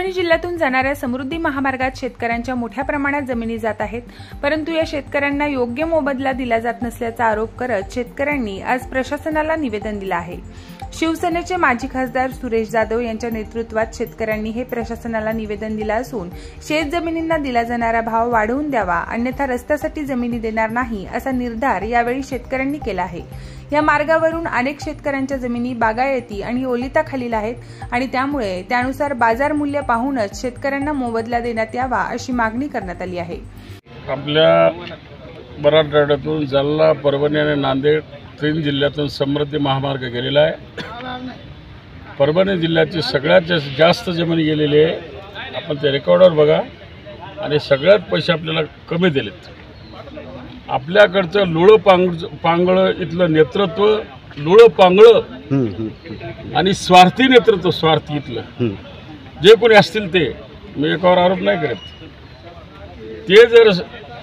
परभणी जिल्ह्यातून जाणाऱ्या समृद्धी महामार्गात शेतकऱ्यांच्या मोठ्या प्रमाणात जमिनी जात आहेत, परंतु या शेतकऱ्यांना योग्य मोबदला दिला जात नसल्याचा आरोप करत शेतकऱ्यांनी आज प्रशासनाला निवेदन दिलं आहे। शिवसेनेचे माजी खासदार सुरेश जाधव यांच्या नेतृत्वात शेतकऱ्यांनी हे प्रशासनाला निवेदन दिलं असून शेतजमिनींना दिला जाणारा भाव वाढवून द्यावा, अन्यथा रस्त्यासाठी जमिनी देणार नाही असा निर्धार यावेळी शेतकऱ्यांनी केला आहे। या मार्गावरून अनेक शेतकऱ्यांच्या जमिनी बागायती आणि ओलिताखालील आहेत आणि त्यामुळे त्यानुसार बाजार मूल्य पाहूनच शेतकऱ्यांना मोबदला देण्यात यावा अशी मागणी करण्यात आली आहे। आपल्या मराठवाड्यातून जालना, परभणी आणि नांदेड 3 जिल्ह्यातून समृद्धी महामार्ग गेलेला आहे। परभणी जिल्ह्याची सगळ्यात जास्त जमीन गेलेली आहे। आपण ते रेकॉर्डवर बघा आणि सगळ्यात पैसे आपल्याला कमी दिलेत। आपल्याकडचं लुळं पांगळ इथलं नेतृत्व, लुळं पांगळ आणि स्वार्थी नेतृत्व, स्वार्थी इथलं जे कोणी असतील ते, मी एकावर आरोप नाही करत, ते जर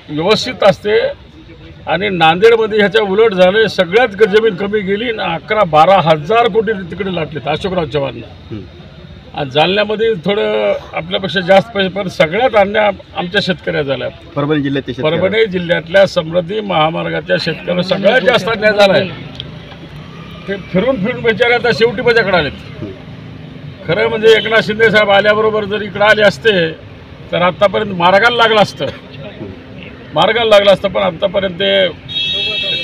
व्यवस्थित असते आणि नांदेडमध्ये ह्याच्या उलट झाले, सगळ्यात जमीन कमी गेली ना 11-12 हजार कोटी तिकडे लागलेत अशोकराव चव्हाणांना। आणि जालन्यामध्ये थोडं आपल्यापेक्षा जास्त पैसे, पण सगळ्यात अन्याय आमच्या शेतकऱ्या झाल्या। परभणी जिल्ह्यातल्या समृद्धी महामार्गाच्या शेतकऱ्यांना सगळ्यात जास्त अन्याय झाला आहे। ते फिरून बेचारे आता शेवटी माझ्याकडे आलेत। खरं म्हणजे एकनाथ शिंदे साहेब आल्याबरोबर जर इकडे आले असते तर आतापर्यंत मार्गाला लागलं असतं, पण आतापर्यंत ते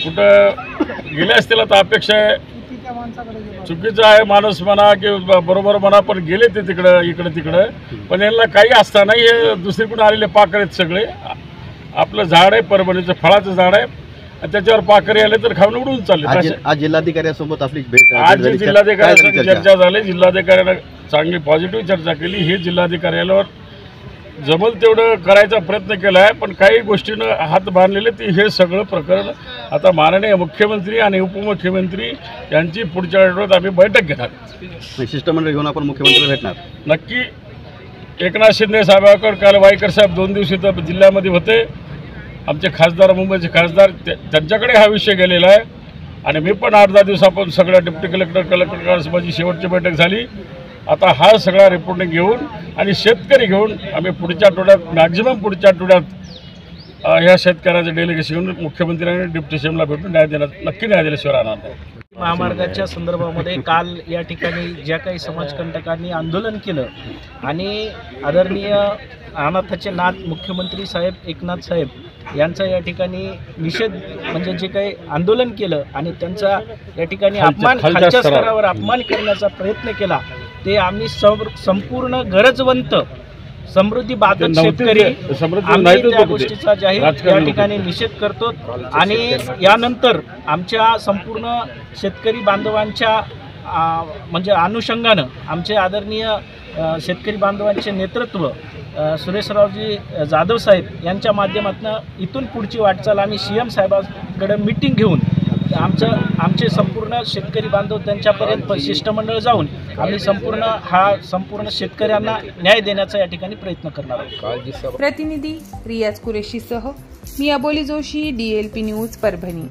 कुठं गेले असतील। आता अपेक्षा आहे, चुकीचं आहे माणूस म्हणा की बरोबर म्हणा, पण गेले ते इकडं तिकडं, पण यांना काही असताना हे दुसरीकडून आलेले पाकर आहेत सगळे। आपलं झाड आहे, परभणीचं फळाचं झाड आहे, आणि त्याच्यावर पाकरी आले तर खाऊन उडून चालले। आज जिल्हाधिकाऱ्यांसोबत आपली भेट, आज जिल्हाधिकाऱ्यांची चर्चा झाली, जिल्हाधिकाऱ्यांना चांगली पॉझिटिव्ह चर्चा केली। हे जिल्हाधिकाऱ्यावर जमल तेवढं करायचा प्रयत्न केला आहे, पण काही गोष्टीनं हात बांधलेले ते हे सगळं प्रकरण आता माननीय मुख्यमंत्री आणि उपमुख्यमंत्री यांची पुढच्या आठवड्यात आम्ही बैठक घेणार। शिष्टमंडळ घेऊन आपण मुख्यमंत्री भेटणार नक्की। एकनाथ शिंदे साहेबांकडे काल वायकर साहेब 2 दिवस इथं जिल्ह्यामध्ये होते, आमचे खासदार, मुंबईचे खासदार, त्यांच्याकडे हा विषय गेलेला आहे। आणि मी पण 8-10 दिवसापासून सगळ्या डिप्टी कलेक्टर माझी शेवटची बैठक झाली। आता हा सगळा रिपोर्ट घेऊन आणि शेतकरी घेऊन आम्ही पुढच्या आठवड्यात, मॅक्झिमम पुढच्या आठवड्यात ह्या शेतकऱ्याचं डेलिगेशन घेऊन मुख्यमंत्र्यांनी डिप्टी सीएमला भेटून नक्की न्याय दिल्याशिवाय राहणार नाही। महामार्गाच्या संदर्भामध्ये काल या ठिकाणी ज्या काही समाजकंटकांनी आंदोलन केलं आणि आदरणीय अनाथाचे नाथ मुख्यमंत्री साहेब एकनाथ साहेब यांचा या ठिकाणी निषेध, म्हणजे जे काही आंदोलन केलं आणि त्यांचा या ठिकाणी अपमान, खालच्या स्तरावर अपमान करण्याचा प्रयत्न केला, ते आम्ही संपूर्ण गरजवंत समृद्धी बाधित शेतकरी आम्ही त्या गोष्टीचा जाहीर या ठिकाणी निषेध करतो। आणि यानंतर आमच्या संपूर्ण शेतकरी बांधवांच्या म्हणजे अनुषंगानं आमचे आदरणीय शेतकरी बांधवांचे नेतृत्व सुरेशरावजी जाधव साहेब यांच्या माध्यमातून इथून पुढची वाटचाल आम्ही सीएम साहेबांकडे मीटिंग घेऊन आमचे संपूर्ण शेतकरी बांधव त्यांच्यापर्यंत शिष्टमंडळ जाऊन आम्ही संपूर्ण शेतकऱ्यांना न्याय देण्याचा या ठिकाणी प्रयत्न करणार आहोत। प्रतिनिधी रियाज कुरेशीसह मी अबोली जोशी, DLP न्यूज, परभणी।